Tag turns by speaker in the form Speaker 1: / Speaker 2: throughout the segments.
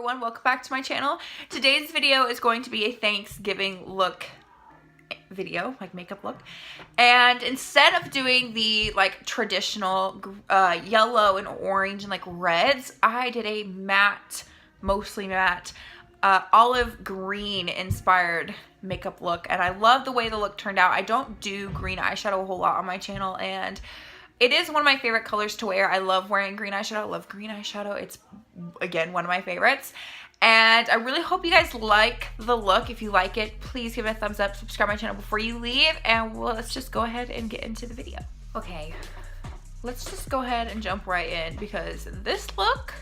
Speaker 1: everyone, welcome back to my channel. Today's video is going to be a Thanksgiving look video, like makeup look. And instead of doing the like traditional yellow and orange and like reds, I did a matte, mostly matte, olive green inspired makeup look. And I love the way the look turned out. I don't do green eyeshadow a whole lot on my channel, and it is one of my favorite colors to wear. I love wearing green eyeshadow. I love green eyeshadow. It's, again, one of my favorites. And I really hope you guys like the look. If you like it, please give it a thumbs up. Subscribe to my channel before you leave. And let's just go ahead and get into the video. Okay, let's just go ahead and jump right in because this look,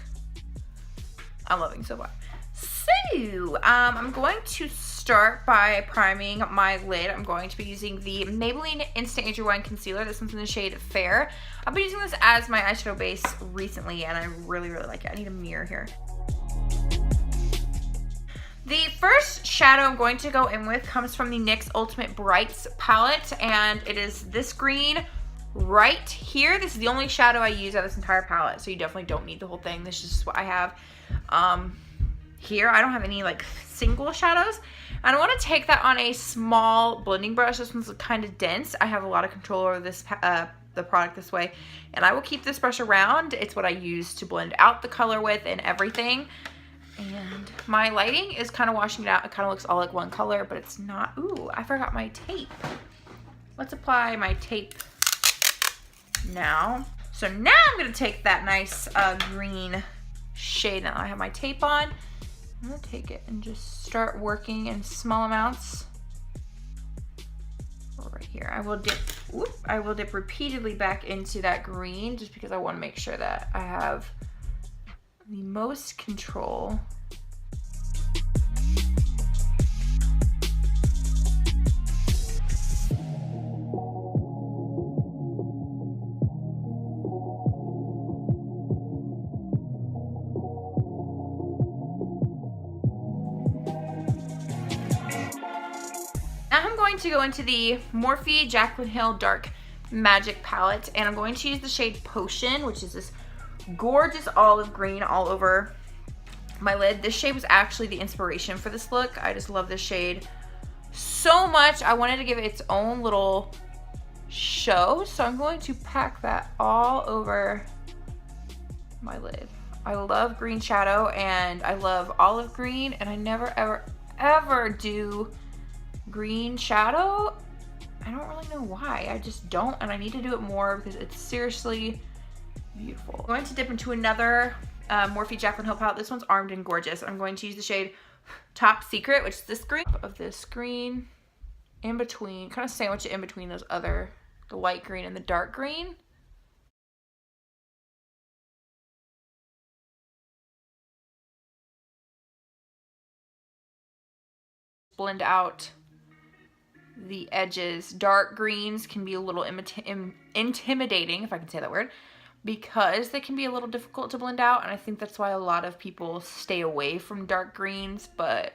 Speaker 1: I'm loving so far. So, I'm going to start by priming my lid. I'm going to be using the Maybelline Instant Age Rewind Concealer. This one's in the shade Fair. I've been using this as my eyeshadow base recently, and I really, really like it. I need a mirror here. The first shadow I'm going to go in with comes from the NYX Ultimate Brights palette, and it is this green right here. This is the only shadow I use out of this entire palette, so you definitely don't need the whole thing. This is just what I have. Here I don't have any like single shadows, and I want to take that on a small blending brush. This one's kind of dense. I have a lot of control over this the product this way, and I will keep this brush around. It's what I use to blend out the color with and everything. And my lighting is kind of washing it out. It kind of looks all like one color, but it's not. Ooh, I forgot my tape. Let's apply my tape now. So now I'm gonna take that nice green shade. Now I have my tape on. I'm gonna take it and just start working in small amounts. Right here, I will dip repeatedly back into that green just because I want to make sure that I have the most control. Now I'm going to go into the Morphe Jaclyn Hill Dark Magic palette, and I'm going to use the shade Potion, which is this gorgeous olive green all over my lid. This shade was actually the inspiration for this look. I just love this shade so much. I wanted to give it its own little show, so I'm going to pack that all over my lid. I love green shadow, and I love olive green, and I never ever do green shadow. I don't really know why. I just don't, and I need to do it more because it's seriously beautiful. I'm going to dip into another Morphe Jaclyn Hill palette. This one's Armed and Gorgeous. I'm going to use the shade Top Secret, which is this green, of this green in between, kind of sandwich it in between those other, the light green and the dark green. Blend out the edges. Dark greens can be a little intimidating, if I can say that word, because they can be a little difficult to blend out, and I think that's why a lot of people stay away from dark greens. But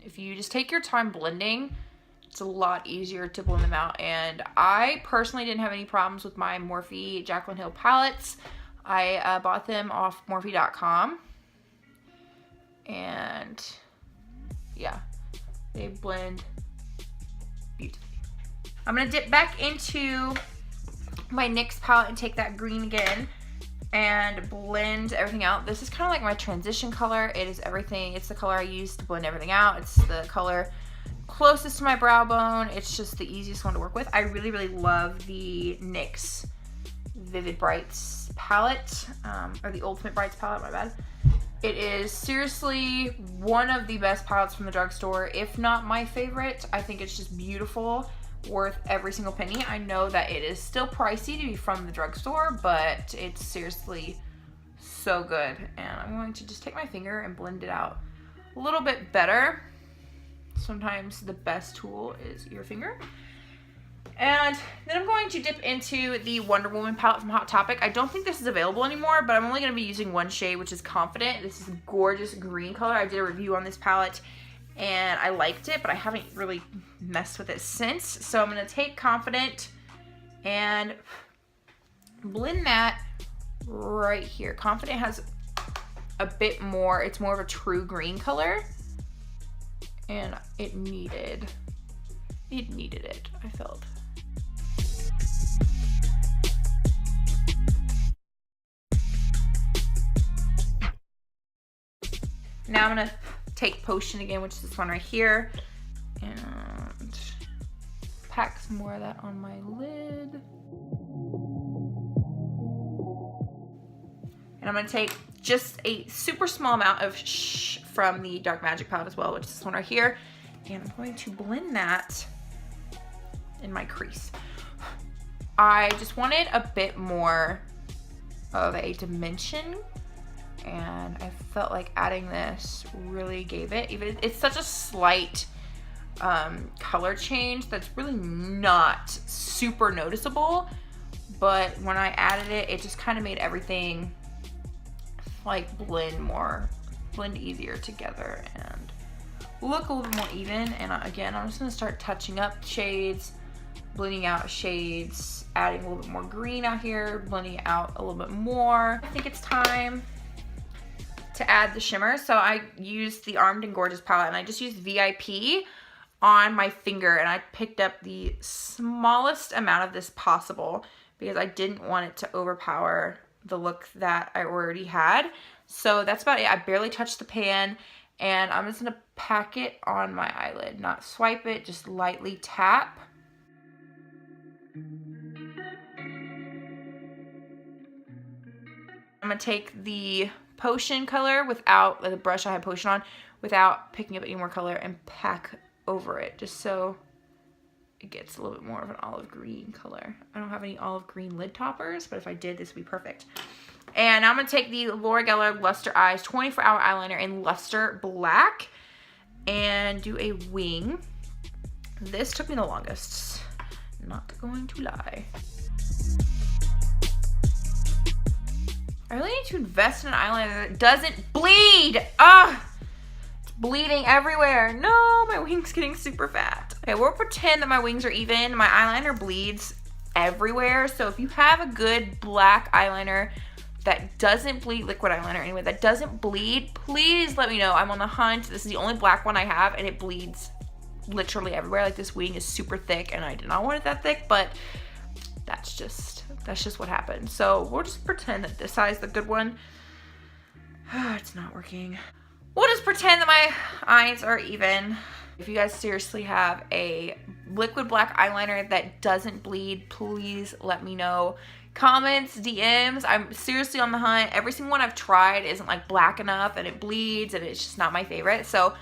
Speaker 1: if you just take your time blending, it's a lot easier to blend them out. And I personally didn't have any problems with my Morphe Jaclyn Hill palettes. I bought them off Morphe.com, and yeah, they blend beautifully. I'm gonna dip back into my NYX palette and take that green again and blend everything out. This is kind of like my transition color. It is everything. It's the color I use to blend everything out. It's the color closest to my brow bone. It's just the easiest one to work with. I really, really love the NYX Vivid Brights palette, or the Ultimate Brights palette, my bad. It is seriously one of the best palettes from the drugstore, if not my favorite. I think it's just beautiful, worth every single penny. I know that it is still pricey to be from the drugstore, but it's seriously so good. And I'm going to just take my finger and blend it out a little bit better. Sometimes the best tool is your finger. And then I'm going to dip into the Wonder Woman palette from Hot Topic. I don't think this is available anymore, but I'm only going to be using one shade, which is Confident. This is a gorgeous green color. I did a review on this palette, and I liked it, but I haven't really messed with it since. So I'm going to take Confident and blend that right here. Confident has a bit more, it's more of a true green color. And it needed it, I felt. Now I'm gonna take Potion again, which is this one right here, and pack some more of that on my lid. And I'm gonna take just a super small amount of from the Dark Magic palette as well, which is this one right here. And I'm going to blend that in my crease. I just wanted a bit more of a dimension, and I felt like adding this really gave it. Even it's such a slight color change that's really not super noticeable, but when I added it, it just kind of made everything like blend easier together and look a little more even. And again, I'm just gonna start touching up shades, blending out shades, adding a little bit more green out here, blending it out a little bit more. I think it's time to add the shimmer. So I used the Armed and Gorgeous palette, and I just used VIP on my finger, and I picked up the smallest amount of this possible because I didn't want it to overpower the look that I already had. So that's about it. I barely touched the pan, and I'm just gonna pack it on my eyelid, not swipe it, just lightly tap. I'm gonna take the Potion color without the brush I had Potion on, without picking up any more color, and pack over it just so it gets a little bit more of an olive green color. I don't have any olive green lid toppers, but if I did, this would be perfect. And I'm gonna take the Laura Geller Luster Eyes 24-hour eyeliner in Luster Black and do a wing. This took me the longest, not going to lie. I really need to invest in an eyeliner that doesn't bleed. It's bleeding everywhere. No, my wing's getting super fat. Okay, we'll pretend that my wings are even. My eyeliner bleeds everywhere. So if you have a good black eyeliner that doesn't bleed, liquid eyeliner anyway, that doesn't bleed, please let me know. I'm on the hunt. This is the only black one I have, and it bleeds literally everywhere. Like, this wing is super thick, and I did not want it that thick, but that's just what happened. So we'll just pretend that this size, the good one, it's not working. We'll just pretend that my eyes are even. If you guys seriously have a liquid black eyeliner that doesn't bleed, please let me know. Comments, DMs, I'm seriously on the hunt. Every single one I've tried isn't like black enough, and it bleeds, and it's just not my favorite. So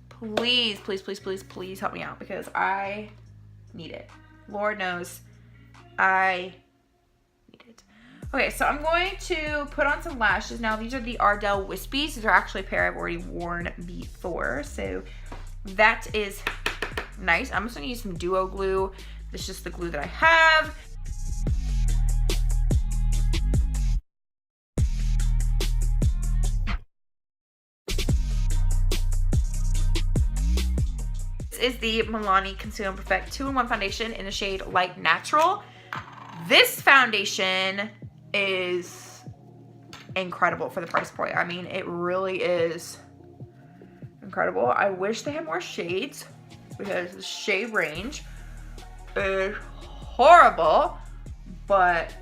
Speaker 1: please, please, please, please, please help me out, because I need it. Lord knows I need it. Okay, so I'm going to put on some lashes. Now, these are the Ardell Wispies. These are actually a pair I've already worn before, so that is nice. I'm just gonna use some duo glue. This is just the glue that I have. This is the Milani Conceal and Perfect 2-in-1 foundation in the shade Light Natural. This foundation is incredible for the price point. I mean, it really is incredible. I wish they had more shades, because the shade range is horrible, but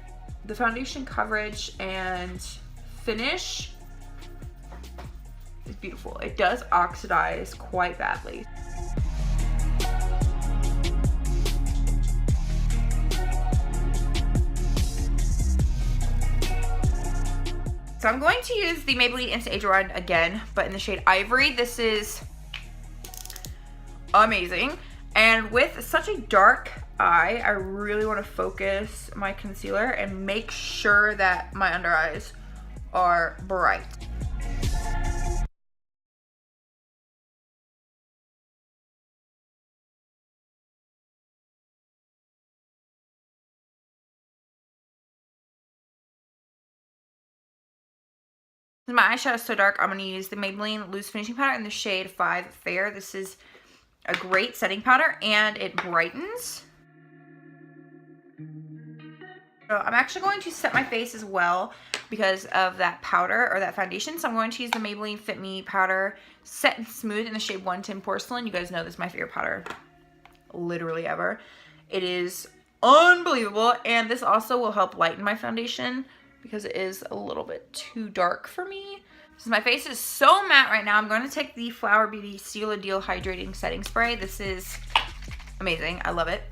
Speaker 1: the foundation coverage and finish is beautiful. It does oxidize quite badly. So I'm going to use the Maybelline Instant Age Rewind again, but in the shade Ivory. This is amazing. And with such a dark eye, I really want to focus my concealer and make sure that my under eyes are bright. My eyeshadow is so dark, I'm going to use the Maybelline Loose Finishing Powder in the shade 5 Fair. This is a great setting powder, and it brightens. So I'm actually going to set my face as well because of that powder or that foundation. So I'm going to use the Maybelline Fit Me powder Set and Smooth in the shade 110 Porcelain. You guys know this is my favorite powder literally ever. It is unbelievable, and this also will help lighten my foundation because it is a little bit too dark for me. So my face is so matte right now. I'm going to take the Flower Beauty Seal a Deal Hydrating Setting Spray. This is amazing. I love it.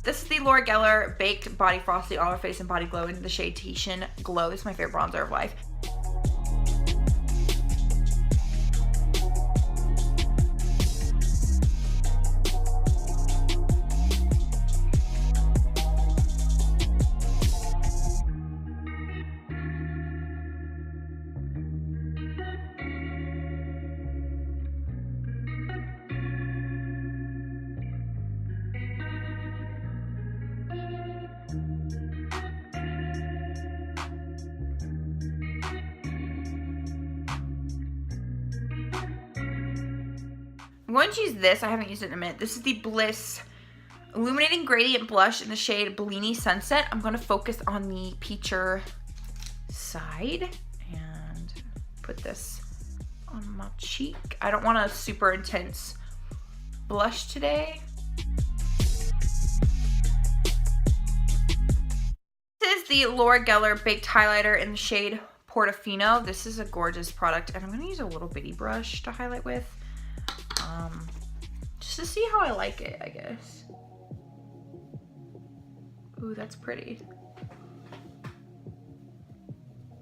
Speaker 1: This is the Laura Geller Baked Body Frosty All Over Face and Body Glow in the shade Tahitian Glow. This is my favorite bronzer of life. I'm going to use this. I haven't used it in a minute. This is the Bliss Illuminating Gradient Blush in the shade Bellini Sunset. I'm going to focus on the peacher side and put this on my cheek. I don't want a super intense blush today. This is the Laura Geller Baked Highlighter in the shade Portofino. This is a gorgeous product, and I'm going to use a little bitty brush to highlight with. Just to see how I like it, I guess. Ooh, that's pretty.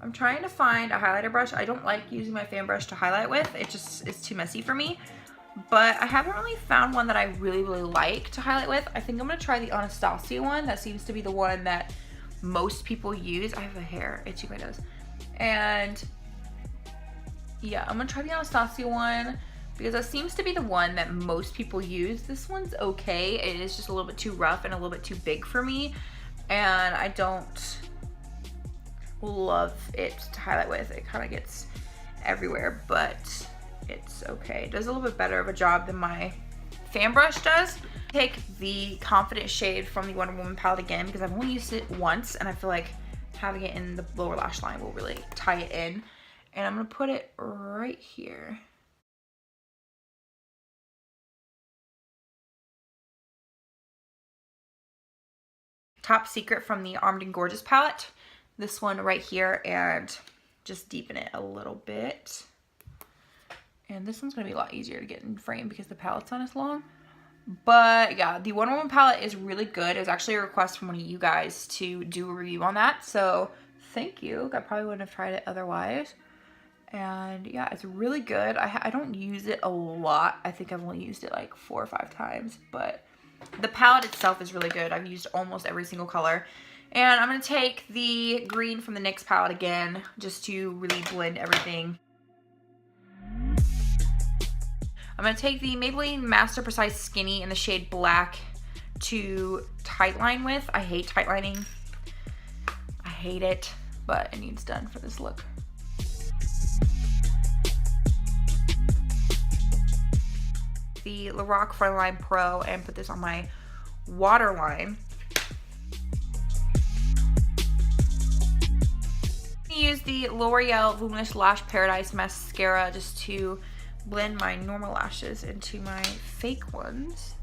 Speaker 1: I'm trying to find a highlighter brush. I don't like using my fan brush to highlight with. It just is too messy for me. But I haven't really found one that I really, really like to highlight with. I think I'm going to try the Anastasia one. That seems to be the one that most people use. I have a hair itching my nose. And yeah, I'm going to try the Anastasia one, because that seems to be the one that most people use. This one's okay. It is just a little bit too rough and a little bit too big for me, and I don't love it to highlight with. It kind of gets everywhere, but it's okay. It does a little bit better of a job than my fan brush does. Take the Confident shade from the Wonder Woman palette again, because I've only used it once, and I feel like having it in the lower lash line will really tie it in. And I'm gonna put it right here. Top Secret from the Armed and Gorgeous palette. This one right here, and just deepen it a little bit. And this one's gonna be a lot easier to get in frame because the palette's not as long. But yeah, the Wonder Woman palette is really good. It was actually a request from one of you guys to do a review on that, so thank you. I probably wouldn't have tried it otherwise. And yeah, it's really good. I don't use it a lot. I think I've only used it like 4 or 5 times, but the palette itself is really good. I've used almost every single color. And I'm going to take the green from the NYX palette again, just to really blend everything. I'm going to take the Maybelline Master Precise Skinny in the shade Black to tightline with. I hate tightlining. I hate it, but it needs done for this look. The Lorac Frontline Pro and put this on my waterline. Use the L'Oreal Voluminous Lash Paradise mascara just to blend my normal lashes into my fake ones.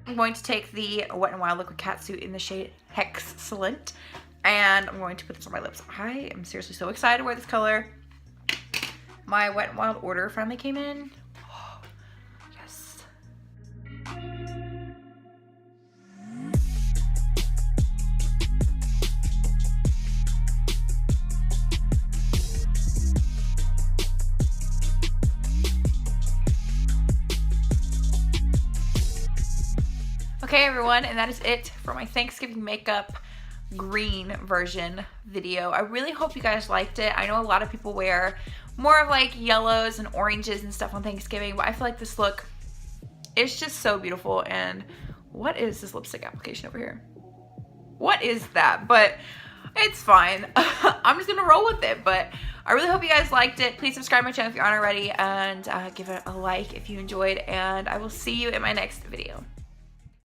Speaker 1: I'm going to take the Wet n Wild Liquid Catsuit in the shade Excellent, and I'm going to put this on my lips. I am seriously so excited to wear this color. My Wet n Wild order finally came in. Oh, yes. Okay, everyone, and that is it for my Thanksgiving makeup green version video. I really hope you guys liked it. I know a lot of people wear more of like yellows and oranges and stuff on Thanksgiving, but I feel like this look is just so beautiful. And what is this lipstick application over here? What is that? But it's fine. I'm just gonna roll with it. But I really hope you guys liked it. Please subscribe to my channel if you aren't already, and give it a like if you enjoyed, and I will see you in my next video.